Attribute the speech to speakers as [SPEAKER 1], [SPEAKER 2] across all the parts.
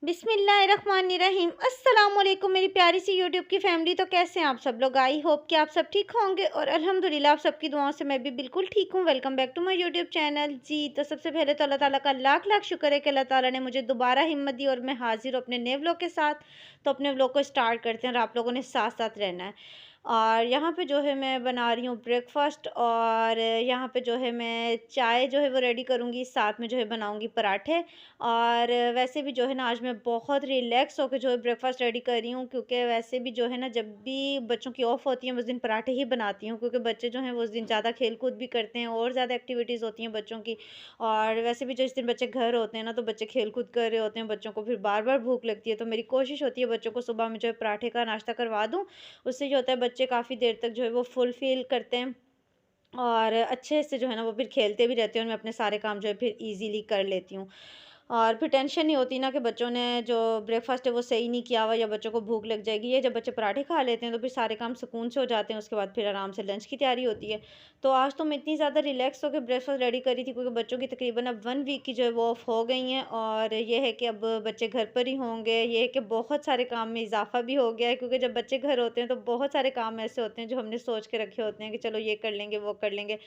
[SPEAKER 1] बिस्मिल्लाहिर्रहमानिर्रहीम। अस्सलाम वालेकुम मेरी प्यारी सी यूट्यूब की फैमिली। तो कैसे हैं आप सब लोग? आई होप कि आप सब ठीक होंगे और अल्हम्दुलिल्लाह आप सबकी दुआओं से मैं भी बिल्कुल ठीक हूँ। Welcome back to my YouTube channel. जी, तो सबसे पहले तो अल्लाह ताला का लाख लाख शुक्र है कि अल्लाह ताला ने मुझे दोबारा हिम्मत दी और मैं हाजिर हूँ अपने नए व्लॉग के साथ। तो अपने व्लॉग को स्टार्ट करते हैं और आप लोगों ने साथ साथ रहना है। और यहाँ पे जो है मैं बना रही हूँ ब्रेकफास्ट, और यहाँ पे जो है मैं चाय जो है वो रेडी करूँगी, साथ में जो है बनाऊँगी पराठे। और वैसे भी जो है ना आज मैं बहुत रिलैक्स होकर जो है ब्रेकफास्ट रेडी कर रही हूँ, क्योंकि वैसे भी जो है ना जब भी बच्चों की ऑफ होती है उस दिन पराठे ही बनाती हूँ, क्योंकि बच्चे जो हैं वो उस दिन ज़्यादा खेल कूद भी करते हैं और ज़्यादा एक्टिविटीज़ होती हैं बच्चों की। और वैसे भी जो इस दिन बच्चे घर होते हैं ना, तो बच्चे खेल कूद कर रहे होते हैं, बच्चों को फिर बार बार भूख लगती है। तो मेरी कोशिश होती है बच्चों को सुबह में जो है पराठे का नाश्ता करवा दूँ। उससे जो होता है बच्चे काफ़ी देर तक जो है वो फुल फील करते हैं और अच्छे से जो है ना वो फिर खेलते भी रहते हैं और मैं अपने सारे काम जो है फिर ईज़िली कर लेती हूँ। और फिर टेंशन नहीं होती ना कि बच्चों ने जो ब्रेकफ़ास्ट है वो सही नहीं किया हुआ या बच्चों को भूख लग जाएगी। ये जब बच्चे पराठे खा लेते हैं तो फिर सारे काम सुकून से हो जाते हैं, उसके बाद फिर आराम से लंच की तैयारी होती है। तो आज तो मैं इतनी ज़्यादा रिलैक्स होकर ब्रेकफ़ास्ट रेडी करी थी, क्योंकि बच्चों की तकरीबन अब 1 वीक की जो है वो ऑफ हो गई हैं, और ये है कि अब बच्चे घर पर ही होंगे। ये है कि बहुत सारे काम में इज़ाफ़ा भी हो गया है, क्योंकि जब बच्चे घर होते हैं तो बहुत सारे काम ऐसे होते हैं जो हमने सोच के रखे होते हैं कि चलो ये कर लेंगे, वो कर लेंगे।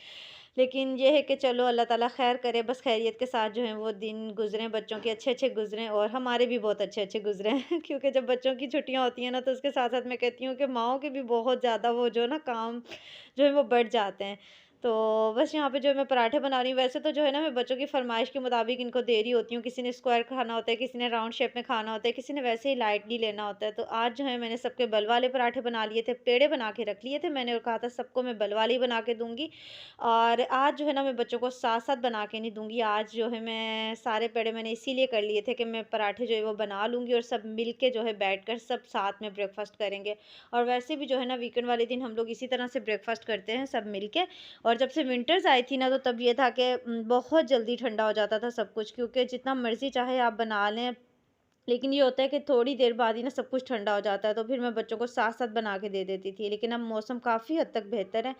[SPEAKER 1] लेकिन ये है कि चलो अल्लाह ताला खैर करे, बस खैरियत के साथ जो है वो दिन गुज़रें, बच्चों के अच्छे-अच्छे गुज़रें और हमारे भी बहुत अच्छे-अच्छे गुज़रें। क्योंकि जब बच्चों की छुट्टियाँ होती हैं ना, तो उसके साथ-साथ मैं कहती हूँ कि माँओं के भी बहुत ज़्यादा वो जो ना काम जो है वो बढ़ जाते हैं। तो बस यहाँ पे जो है मैं पराठे बना रही हूँ। वैसे तो जो है ना मैं बच्चों की फ़रमाइश के मुताबिक इनको दे रही होती हूँ। किसी ने स्क्वायर खाना होता है, किसी ने राउंड शेप में खाना होता है, किसी ने वैसे ही लाइटली लेना होता है। तो आज जो है मैंने सबके बल वाले पराठे बना लिए थे, पेड़े बना के रख लिए थे मैंने और कहा था सबको मैं बल वाले ही बना के दूँगी। और आज जो है ना मैं बच्चों को साथ-साथ बना के नहीं दूँगी। आज जो है मैं सारे पेड़े मैंने इसीलिए कर लिए थे कि मैं पराठे जो है वो बना लूँगी और सब मिल के जो है बैठकर सब साथ में ब्रेकफ़ास्ट करेंगे। और वैसे भी जो है ना वीकेंड वाले दिन हम लोग इसी तरह से ब्रेकफ़ास्ट करते हैं सब मिल के। और जब से विंटर्स आई थी ना, तो तब ये था कि बहुत जल्दी ठंडा हो जाता था सब कुछ, क्योंकि जितना मर्ज़ी चाहे आप बना लें, लेकिन ये होता है कि थोड़ी देर बाद ही ना सब कुछ ठंडा हो जाता है, तो फिर मैं बच्चों को साथ-साथ बना के दे देती थी। लेकिन अब मौसम काफ़ी हद तक बेहतर है।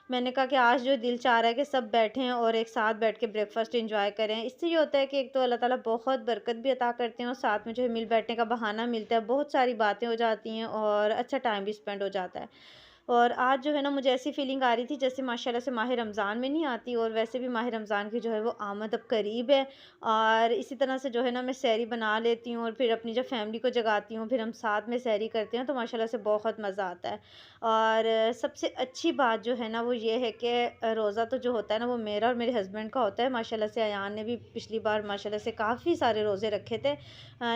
[SPEAKER 1] मैंने कहा कि आज जो दिल चाह रहा है कि सब बैठें और एक साथ बैठ के ब्रेकफ़ास्ट एन्जॉय करें। इससे ये होता है कि एक तो अल्लाह ताला बहुत बरकत भी अता करते हैं और साथ में जो है मिल बैठने का बहाना मिलता है, बहुत सारी बातें हो जाती हैं और अच्छा टाइम भी स्पेंड हो जाता है। और आज जो है ना मुझे ऐसी फ़ीलिंग आ रही थी जैसे माशाल्लाह से माह रमज़ान में नहीं आती, और वैसे भी माह रमज़ान की जो है वो आमद अब करीब है। और इसी तरह से जो है ना मैं सहरी बना लेती हूँ और फिर अपनी जब फ़ैमिली को जगाती हूँ, फिर हम साथ में सहरी करते हैं, तो माशाल्लाह से बहुत मज़ा आता है। और सबसे अच्छी बात जो है ना वो ये है कि रोज़ा तो जो होता है ना वो मेरा और मेरे हस्बैंड का होता है। माशाल्लाह से अयान ने भी पिछली बार माशाल्लाह से काफ़ी सारे रोज़े रखे थे।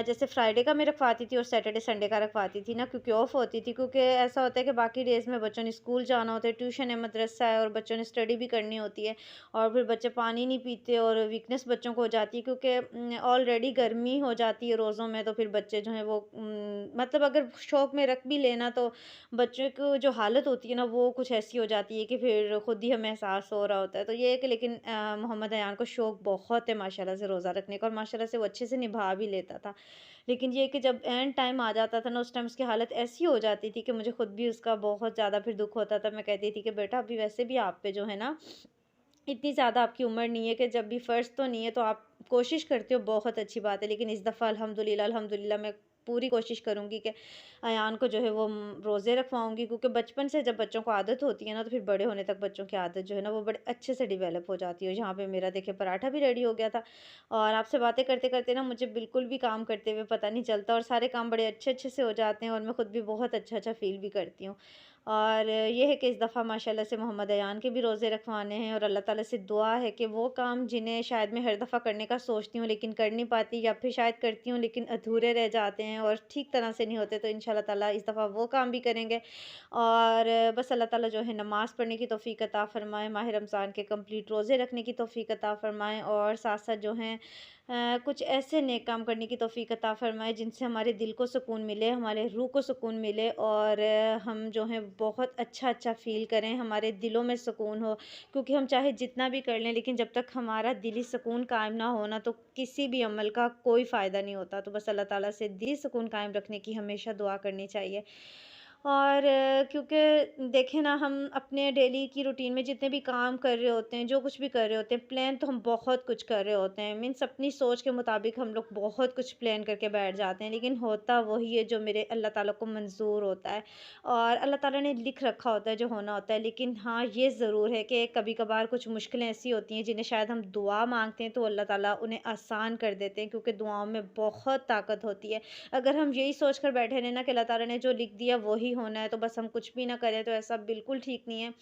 [SPEAKER 1] जैसे फ्राइडे का मैं रखवाती थी और सैटरडे संडे का रखवाती थी ना, क्योंकि ऑफ होती थी, क्योंकि ऐसा होता है कि बाकी डेज़ में बच्चों ने स्कूल जाना होता है, ट्यूशन है, मदरसा है और बच्चों ने स्टडी भी करनी होती है। और फिर बच्चे पानी नहीं पीते और वीकनेस बच्चों को हो जाती है, क्योंकि ऑलरेडी गर्मी हो जाती है रोज़ों में, तो फिर बच्चे जो हैं वो मतलब अगर शौक में रख भी लेना, तो बच्चों को जो हालत होती है ना वो कुछ ऐसी हो जाती है कि फिर खुद ही हमें एहसास हो रहा होता है। तो ये है कि लेकिन मोहम्मद अयान को शौक बहुत है माशाल्लाह से रोज़ा रखने का, और माशाल्लाह से वो अच्छे से निभा भी लेता था। लेकिन ये कि जब एंड टाइम आ जाता था ना, उस टाइम उसकी हालत ऐसी हो जाती थी कि मुझे खुद भी उसका बहुत ज़्यादा फिर दुःख होता था। मैं कहती थी कि बेटा अभी वैसे भी आप पे जो है ना इतनी ज़्यादा आपकी उम्र नहीं है कि जब भी फ़र्ज़ तो नहीं है, तो आप कोशिश करते हो, बहुत अच्छी बात है। लेकिन इस दफ़ा अल्हम्दुलिल्लाह अल्हम्दुलिल्लाह मैं पूरी कोशिश करूँगी कि अयान को जो है वो रोज़े रखवाऊँगी, क्योंकि बचपन से जब बच्चों को आदत होती है ना, तो फिर बड़े होने तक बच्चों की आदत जो है ना वो बड़े अच्छे से डेवलप हो जाती है। यहाँ पे मेरा देखिए पराठा भी रेडी हो गया था, और आपसे बातें करते-करते ना मुझे बिल्कुल भी काम करते हुए पता नहीं चलता और सारे काम बड़े अच्छे-अच्छे से हो जाते हैं और मैं खुद भी बहुत अच्छा-अच्छा फ़ील भी करती हूँ। और ये है कि इस दफ़ा माशाल्लाह से मोहम्मद अयान के भी रोज़े रखवाने हैं, और अल्लाह ताला से दुआ है कि वो काम जिन्हें शायद मैं हर दफ़ा करने का सोचती हूँ लेकिन कर नहीं पाती, या फिर शायद करती हूँ लेकिन अधूरे रह जाते हैं और ठीक तरह से नहीं होते, तो इंशाल्लाह ताला इस दफ़ा वो काम भी करेंगे। और बस अल्लाह ताला जो है नमाज़ पढ़ने की तौफ़ीक अता फ़रमाए, माह रमज़ान के कंप्लीट रोज़े रखने की तौफ़ीक अता फ़रमाए, और साथ-साथ जो हैं कुछ ऐसे नेक काम करने की तौफ़ीक अता फ़रमाए जिनसे हमारे दिल को सुकून मिले, हमारे रूह को सुकून मिले, और हम जो हैं बहुत अच्छा-अच्छा फ़ील करें, हमारे दिलों में सुकून हो। क्योंकि हम चाहे जितना भी कर लें, लेकिन जब तक हमारा दिली सुकून कायम ना हो ना, तो किसी भी अमल का कोई फ़ायदा नहीं होता। तो बस अल्लाह ताला से दिली सुकून कायम रखने की हमेशा दुआ करनी चाहिए। और क्योंकि देखें ना, हम अपने डेली की रूटीन में जितने भी काम कर रहे होते हैं, जो कुछ भी कर रहे होते हैं, प्लान तो हम बहुत कुछ कर रहे होते हैं। मीन्स अपनी सोच के मुताबिक हम लोग बहुत कुछ प्लान करके बैठ जाते हैं, लेकिन होता वही है जो मेरे अल्लाह ताला को मंज़ूर होता है और अल्लाह ताला ने लिख रखा होता है जो होना होता है। लेकिन हाँ, ये ज़रूर है कि कभी-कभार कुछ मुश्किलें ऐसी होती हैं जिन्हें शायद हम दुआ माँगते हैं तो अल्लाह ताला उन्हें आसान कर देते हैं, क्योंकि दुआओं में बहुत ताकत होती है। अगर हम यही सोच कर बैठे रहें ना कि अल्लाह ताला ने जो लिख दिया वही होना है, तो बस हम कुछ भी ना करें, तो ऐसा बिल्कुल ठीक नहीं है।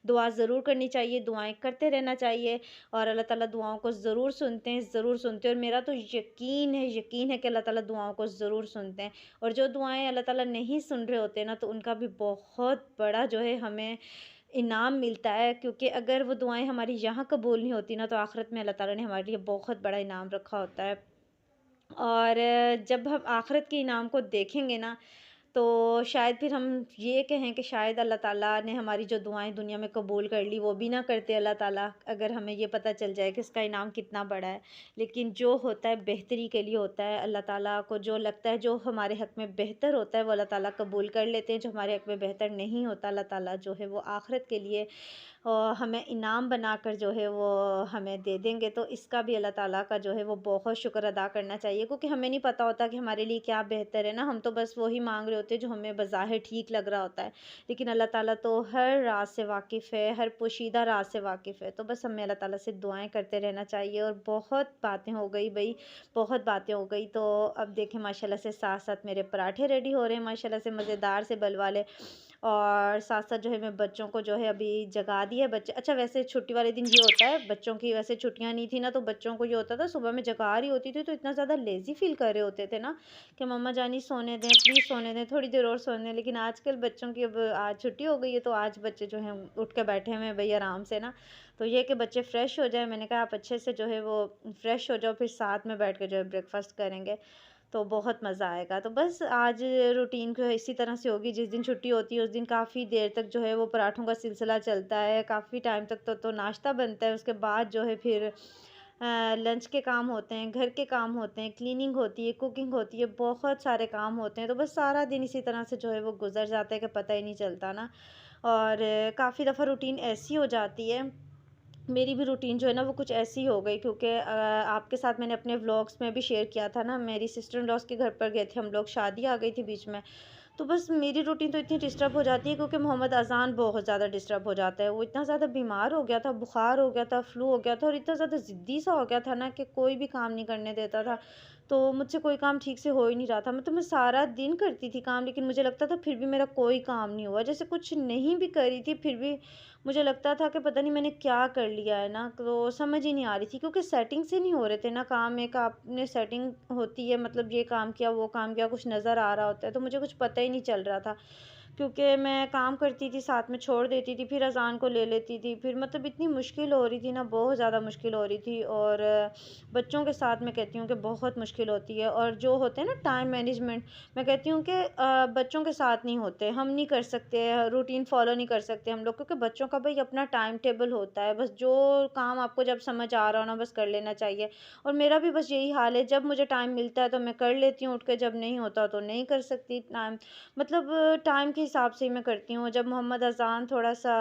[SPEAKER 1] दुआ ज़रूर करनी चाहिए, दुआएँ करते रहना चाहिए और अल्लाह ताला दुआओं को ज़रूर सुनते हैं, ज़रूर सुनते हैं और मेरा तो यकीन है कि अल्लाह ताला दुआओं को ज़रूर सुनते हैं। और जो दुआएँ अल्लाह ताला नहीं सुन रहे होते ना, तो उनका भी बहुत बड़ा जो है हमें इनाम मिलता है, क्योंकि अगर वो दुआएँ हमारी यहाँ कबूल नहीं होती ना, तो आखिरत में अल्लाह ताला ने हमारे लिए बहुत बड़ा इनाम रखा होता है। और जब हम आखिरत के इनाम को देखेंगे ना, तो शायद फिर हम ये कहें कि शायद अल्लाह ताला ने हमारी जो दुआएं दुनिया में कबूल कर ली, वो भी ना करते अल्लाह ताला, अगर हमें ये पता चल जाए कि इसका इनाम कितना बड़ा है। लेकिन जो होता है बेहतरी के लिए होता है। अल्लाह ताला को जो लगता है, जो हमारे हक़ में बेहतर होता है, वो अल्लाह ताला कबूल कर लेते हैं। जो हमारे हक़ में बेहतर नहीं होता, अल्लाह ताला जो है वो आखिरत के लिए हमें इनाम बनाकर जो है वो हमें दे देंगे। तो इसका भी अल्लाह ताला का जो है वो बहुत शुक्र अदा करना चाहिए, क्योंकि हमें नहीं पता होता कि हमारे लिए क्या बेहतर है ना। हम तो बस वही मांग रहे होते हैं जो हमें बज़ाहिर ठीक लग रहा होता है, लेकिन अल्लाह ताला तो हर राज से वाकिफ़ है, हर पोशीदा राज से वाकिफ़ है। तो बस हमें अल्लाह ताला से दुआएं करते रहना चाहिए। और बहुत बातें हो गई भई, बहुत बातें हो गई। तो अब देखें, माशाल्लाह से साथ-साथ मेरे पराठे रेडी हो रहे हैं, माशाल्लाह से मज़ेदार से बल वाले। और साथ-साथ जो है मैं बच्चों को जो है अभी जगा दिया है। बच्चे, अच्छा वैसे छुट्टी वाले दिन ये होता है, बच्चों की वैसे छुट्टियाँ नहीं थी ना, तो बच्चों को ये होता था, सुबह मैं जगा रही होती थी तो इतना ज़्यादा लेज़ी फ़ील कर रहे होते थे ना कि मम्मा जानी सोने दें, प्लीज़ सोने दें, थोड़ी देर और सोने दें। लेकिन आजकल बच्चों की अब आज छुट्टी हो गई है, तो आज बच्चे जो हैं उठ के बैठे हुए हैं भई आराम से ना। तो ये है कि बच्चे फ्रेश हो जाएँ, मैंने कहा आप अच्छे से जो है वो फ्रेश हो जाओ, फिर साथ में बैठ के जो है ब्रेकफ़ास्ट करेंगे। तो बहुत मज़ा आएगा। तो बस आज रूटीन जो है इसी तरह से होगी। जिस दिन छुट्टी होती है उस दिन काफ़ी देर तक जो है वो पराठों का सिलसिला चलता है, काफ़ी टाइम तक तो नाश्ता बनता है। उसके बाद जो है फिर लंच के काम होते हैं, घर के काम होते हैं, क्लीनिंग होती है, कुकिंग होती है, बहुत सारे काम होते हैं। तो बस सारा दिन इसी तरह से जो है वो गुज़र जाता है कि पता ही नहीं चलता ना। और काफ़ी दफ़ा रूटीन ऐसी हो जाती है, मेरी भी रूटीन जो है ना वो कुछ ऐसी हो गई, क्योंकि आपके साथ मैंने अपने व्लॉग्स में भी शेयर किया था ना, मेरी सिस्टर इन लॉज़ के घर पर गए थे हम लोग, शादी आ गई थी बीच में। तो बस मेरी रूटीन तो इतनी डिस्टर्ब हो जाती है, क्योंकि मोहम्मद अज़ान बहुत ज़्यादा डिस्टर्ब हो जाता है। वो इतना ज़्यादा बीमार हो गया था, बुखार हो गया था, फ्लू हो गया था और इतना ज़्यादा ज़िद्दी सा हो गया था ना कि कोई भी काम नहीं करने देता था। तो मुझसे कोई काम ठीक से हो ही नहीं रहा था। मतलब मैं सारा दिन करती थी काम, लेकिन मुझे लगता था फिर भी मेरा कोई काम नहीं हुआ। जैसे कुछ नहीं भी कर रही थी, फिर भी मुझे लगता था कि पता नहीं मैंने क्या कर लिया है ना, तो समझ ही नहीं आ रही थी, क्योंकि सेटिंग से नहीं हो रहे थे ना काम। एक आपने सेटिंग होती है, मतलब ये काम किया, वो काम किया, कुछ नज़र आ रहा होता है, तो मुझे कुछ पता ही नहीं चल रहा था। क्योंकि मैं काम करती थी, साथ में छोड़ देती थी, फिर अज़ान को ले लेती थी, फिर मतलब इतनी मुश्किल हो रही थी ना, बहुत ज़्यादा मुश्किल हो रही थी। और बच्चों के साथ मैं कहती हूँ कि बहुत मुश्किल होती है। और जो होते हैं ना टाइम मैनेजमेंट, मैं कहती हूँ कि बच्चों के साथ नहीं होते, हम नहीं कर सकते, रूटीन फ़ॉलो नहीं कर सकते हम लोग, क्योंकि बच्चों का भाई अपना टाइम टेबल होता है। बस जो काम आपको जब समझ आ रहा हो ना, बस कर लेना चाहिए। और मेरा भी बस यही हाल है, जब मुझे टाइम मिलता है तो मैं कर लेती हूँ उठ के, जब नहीं होता तो नहीं कर सकती। टाइम मतलब टाइम के हिसाब से ही मैं करती हूँ। जब मोहम्मद अज़ान थोड़ा-सा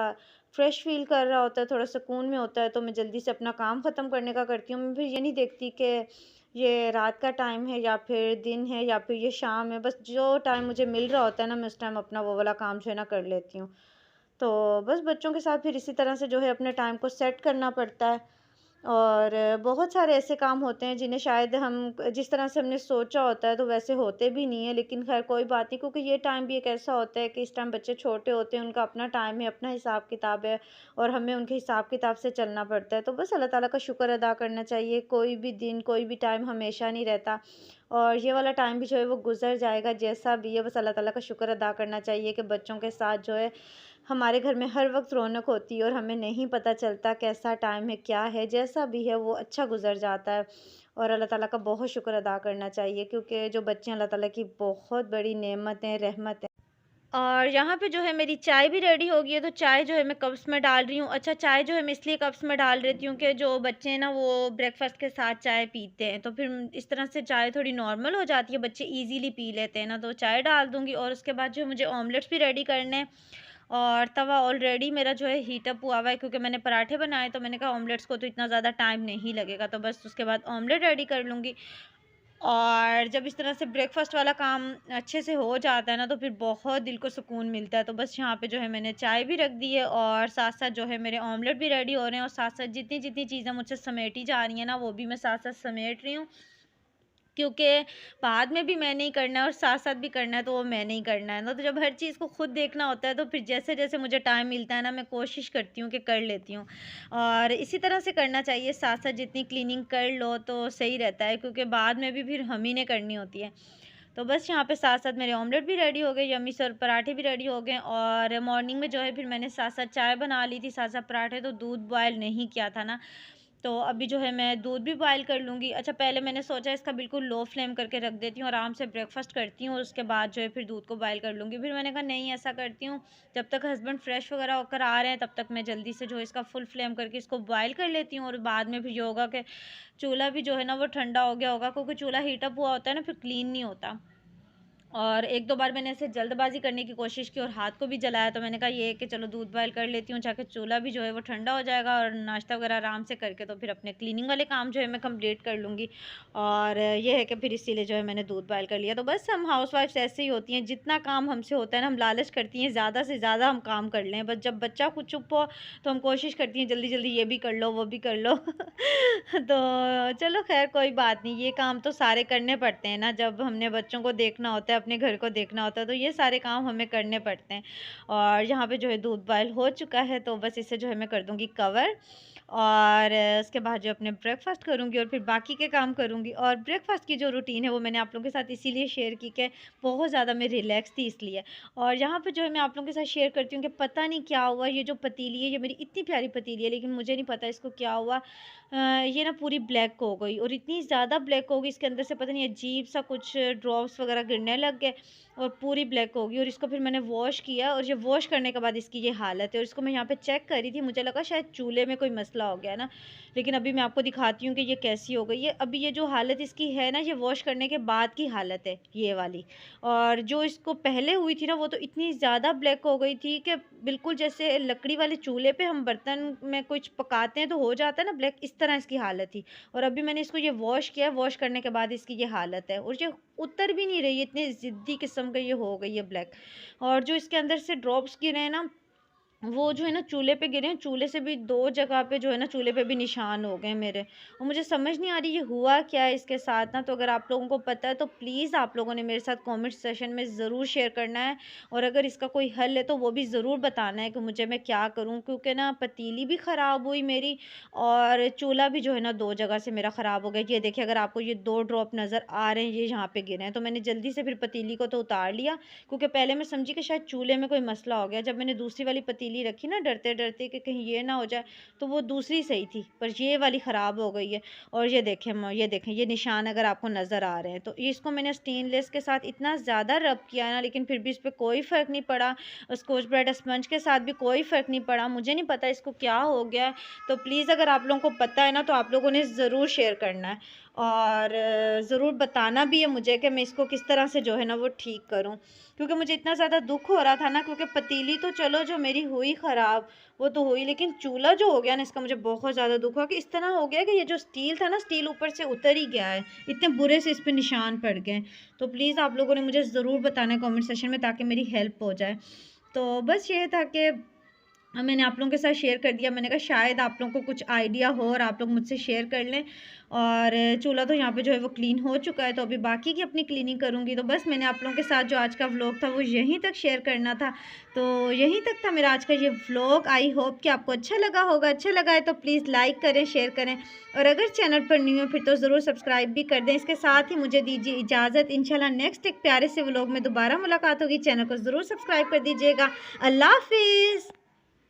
[SPEAKER 1] फ्रेश फ़ील कर रहा होता है, थोड़ा सुकून में होता है, तो मैं जल्दी से अपना काम ख़त्म करने का करती हूँ। मैं फिर ये नहीं देखती कि ये रात का टाइम है या फिर दिन है या फिर ये शाम है। बस जो टाइम मुझे मिल रहा होता है ना, मैं उस टाइम अपना वो वाला काम जो है ना कर लेती हूँ। तो बस बच्चों के साथ फिर इसी तरह से जो है अपने टाइम को सेट करना पड़ता है। और बहुत सारे ऐसे काम होते हैं जिन्हें शायद हम जिस तरह से हमने सोचा होता है तो वैसे होते भी नहीं है, लेकिन खैर कोई बात नहीं, क्योंकि ये टाइम भी एक ऐसा होता है कि इस टाइम बच्चे छोटे होते हैं, उनका अपना टाइम है, अपना हिसाब किताब है और हमें उनके हिसाब किताब से चलना पड़ता है। तो बस अल्लाह ताला का शुक्र अदा करना चाहिए। कोई भी दिन, कोई भी टाइम हमेशा नहीं रहता और ये वाला टाइम भी जो है वो गुजर जाएगा, जैसा भी है। बस अल्लाह ताला का शुक्र अदा करना चाहिए कि बच्चों के साथ जो है हमारे घर में हर वक़्त रौनक होती है और हमें नहीं पता चलता कैसा टाइम है, क्या है, जैसा भी है वो अच्छा गुज़र जाता है। और अल्लाह ताला का बहुत शुक्र अदा करना चाहिए, क्योंकि जो बच्चे हैं अल्लाह ताला की बहुत बड़ी नेमत हैं, रहमत है। और यहाँ पे जो है मेरी चाय भी रेडी हो गई है, तो चाय जो है मैं कप्स में डाल रही हूँ। अच्छा, चाय जो है मैं इसलिए कप्स में डाल रही हूँ कि जो बच्चे हैं ना वो ब्रेकफास्ट के साथ चाय पीते हैं, तो फिर इस तरह से चाय थोड़ी नॉर्मल हो जाती है, बच्चे इजीली पी लेते हैं ना, तो चाय डाल दूँगी। और उसके बाद जो है मुझे ऑमलेट्स भी रेडी करने हैं, और तवा ऑलरेडी मेरा जो है हीट अप हुआ हुआ है, क्योंकि मैंने पराठे बनाए, तो मैंने कहा ऑमलेट्स को तो इतना ज़्यादा टाइम नहीं लगेगा, तो बस उसके बाद ऑमलेट रेडी कर लूँगी। और जब इस तरह से ब्रेकफ़ास्ट वाला काम अच्छे से हो जाता है ना, तो फिर बहुत दिल को सुकून मिलता है। तो बस यहाँ पे जो है मैंने चाय भी रख दी है, और साथ-साथ जो है मेरे ऑमलेट भी रेडी हो रहे हैं, और साथ-साथ जितनी-जितनी चीज़ें मुझसे समेटी जा रही हैं ना, वो भी मैं साथ-साथ समेट रही हूँ। क्योंकि बाद में भी मैंने ही करना है और साथ-साथ भी करना है, तो वो मैंने ही करना है ना, तो जब हर चीज़ को खुद देखना होता है, तो फिर जैसे-जैसे मुझे टाइम मिलता है ना, मैं कोशिश करती हूँ कि कर लेती हूँ। और इसी तरह से करना चाहिए, साथ-साथ जितनी क्लीनिंग कर लो तो सही रहता है, क्योंकि बाद में भी फिर हम ही ने करनी होती है। तो बस यहाँ पे साथ-साथ मेरे ऑमलेट भी रेडी हो गए, यम्मी से, और पराठे भी रेडी हो गए, और मॉर्निंग में जो है फिर मैंने साथ-साथ चाय बना ली थी, साथ-साथ पराठे, तो दूध बॉयल नहीं किया था ना, तो अभी जो है मैं दूध भी बॉयल कर लूँगी। अच्छा, पहले मैंने सोचा इसका बिल्कुल लो फ्लेम करके रख देती हूँ, आराम से ब्रेकफ़ास्ट करती हूँ और उसके बाद जो है फिर दूध को बॉयल कर लूँगी। फिर मैंने कहा नहीं, ऐसा करती हूँ, जब तक हस्बैंड फ्रेश वग़ैरह होकर आ रहे हैं तब तक मैं जल्दी से जो है इसका फुल फ्लेम करके इसको बॉयल कर लेती हूँ, और बाद में फिर ये होगा कि चूल्हा भी जो है ना वो ठंडा हो गया होगा, क्योंकि चूल्हा हीट अप हुआ होता है ना, फिर क्लीन नहीं होता। और 1-2 बार मैंने ऐसे जल्दबाज़ी करने की कोशिश की और हाथ को भी जलाया, तो मैंने कहा ये है कि चलो दूध बॉयल कर लेती हूँ, जाके चूल्हा भी जो है वो ठंडा हो जाएगा, और नाश्ता वगैरह आराम से करके तो फिर अपने क्लीनिंग वाले काम जो है मैं कंप्लीट कर लूँगी। और ये है कि फिर इसीलिए जो है मैंने दूध बॉयल कर लिया। तो बस हम हाउसवाइफ्स ऐसे ही होती हैं, जितना काम हमसे होता है ना, हम लालच करती हैं ज़्यादा से ज़्यादा हम काम कर लें, बस जब बच्चा खुद चुप हो तो हम कोशिश करती हैं जल्दी-जल्दी ये भी कर लो, वो भी कर लो। तो चलो ख़ैर कोई बात नहीं, ये काम तो सारे करने पड़ते हैं ना, जब हमने बच्चों को देखना होता है, अपने घर को देखना होता है, तो ये सारे काम हमें करने पड़ते हैं। और यहाँ पे जो है दूध बॉयल हो चुका है, तो बस इसे जो है मैं कर दूँगी कवर, और उसके बाद जो अपने ब्रेकफ़ास्ट करूँगी और फिर बाकी के काम करूँगी। और ब्रेकफ़ास्ट की जो रूटीन है वो मैंने आप लोगों के साथ इसीलिए शेयर की कि बहुत ज़्यादा मैं रिलैक्स थी इसलिए। और यहाँ पे जो है मैं आप लोगों के साथ शेयर करती हूँ कि पता नहीं क्या हुआ, ये जो पतीली है, ये मेरी इतनी प्यारी पतीली है, लेकिन मुझे नहीं पता इसको क्या हुआ। ये ना पूरी ब्लैक हो गई, और इतनी ज़्यादा ब्लैक हो गई, इसके अंदर से पता नहीं अजीब-सा कुछ ड्रॉप्स वग़ैरह गिरने लग गए, और पूरी ब्लैक हो गई। और इसको फिर मैंने वॉश किया, और ये वॉश करने के बाद इसकी ये हालत है। और इसको मैं यहाँ पे चेक कर रही थी, मुझे लगा शायद चूल्हे में कोई मसला हो गया है ना, लेकिन अभी मैं आपको दिखाती हूँ कि ये कैसी हो गई है। अभी ये जो हालत इसकी है ना, ये वॉश करने के बाद की हालत है, ये वाली। और जो इसको पहले हुई थी ना, वो तो इतनी ज़्यादा ब्लैक हो गई थी कि बिल्कुल जैसे लकड़ी वाले चूल्हे पे हम बर्तन में कुछ पकाते हैं तो हो जाता है ना ब्लैक, इस तरह इसकी हालत थी। और अभी मैंने इसको ये वॉश किया है, वॉश करने के बाद इसकी ये हालत है, और ये उतर भी नहीं रही है, इतनी ज़िद्दी किस्म का ये हो गई है ब्लैक। और जो इसके अंदर से ड्रॉप्स गिरे हैं ना, वो जो है ना चूल्हे पे गिरे हैं, चूल्हे से भी 2 जगह पे जो है ना चूल्हे पे भी निशान हो गए हैं मेरे। और मुझे समझ नहीं आ रही ये हुआ क्या है इसके साथ ना, तो अगर आप लोगों को पता है तो प्लीज़ आप लोगों ने मेरे साथ कमेंट सेशन में ज़रूर शेयर करना है, और अगर इसका कोई हल है तो वो भी ज़रूर बताना है कि मुझे मैं क्या करूँ, क्योंकि ना पतीली भी ख़राब हुई मेरी, और चूल्हा भी जो है ना 2 जगह से मेरा ख़राब हो गया। ये देखिए, अगर आपको ये 2 ड्रॉप नज़र आ रहे हैं, ये यहाँ पे गिरे हैं, तो मैंने जल्दी से फिर पतीली को तो उतार लिया, क्योंकि पहले मैं समझी कि शायद चूल्हे में कोई मसला हो गया। जब मैंने दूसरी वाली पतीली रखी ना, डरते-डरते कि कहीं ये ना हो जाए, तो वो दूसरी सही थी, पर ये वाली ख़राब हो गई है। और ये देखें ये निशान अगर आपको नज़र आ रहे हैं, तो इसको मैंने स्टेनलेस के साथ इतना ज़्यादा रब किया है ना, लेकिन फिर भी इस पे कोई फ़र्क नहीं पड़ा। स्कॉच ब्राइट स्पंज के साथ भी कोई फ़र्क नहीं पड़ा। मुझे नहीं पता इसको क्या हो गया है, तो प्लीज़ अगर आप लोगों को पता है ना, तो आप लोगों ने ज़रूर शेयर करना है, और ज़रूर बताना भी है मुझे कि मैं इसको किस तरह से जो है ना वो ठीक करूँ। क्योंकि मुझे इतना ज़्यादा दुःख हो रहा था ना, क्योंकि पतीली तो चलो जो मेरी हुई ख़राब, वो तो हुई, लेकिन चूल्हा जो हो गया ना, इसका मुझे बहुत ज़्यादा दुःख हुआ कि इस तरह हो गया कि ये जो स्टील था ना, स्टील ऊपर से उतर ही गया है, इतने बुरे से इस पे निशान पड़ गए। तो प्लीज़ आप लोगों ने मुझे ज़रूर बताना है कमेंट सेशन में, ताकि मेरी हेल्प हो जाए। तो बस ये था कि मैंने आप लोगों के साथ शेयर कर दिया। मैंने कहा शायद आप लोगों को कुछ आइडिया हो और आप लोग मुझसे शेयर कर लें। और चूल्हा तो यहाँ पे जो है वो क्लीन हो चुका है, तो अभी बाकी की अपनी क्लीनिंग करूँगी। तो बस मैंने आप लोगों के साथ जो आज का व्लॉग था वो यहीं तक शेयर करना था। तो यहीं तक था मेरा आज का ये व्लॉग। आई होप कि आपको अच्छा लगा होगा। अच्छा लगा है तो प्लीज़ लाइक करें, शेयर करें, और अगर चैनल पर न्यू है फिर तो ज़रूर सब्सक्राइब भी कर दें। इसके साथ ही मुझे दीजिए इजाज़त। इंशाल्लाह नेक्स्ट एक प्यारे से व्लॉग में दोबारा मुलाकात होगी। चैनल को ज़रूर सब्सक्राइब कर दीजिएगा। अल्लाह हाफ़िज़।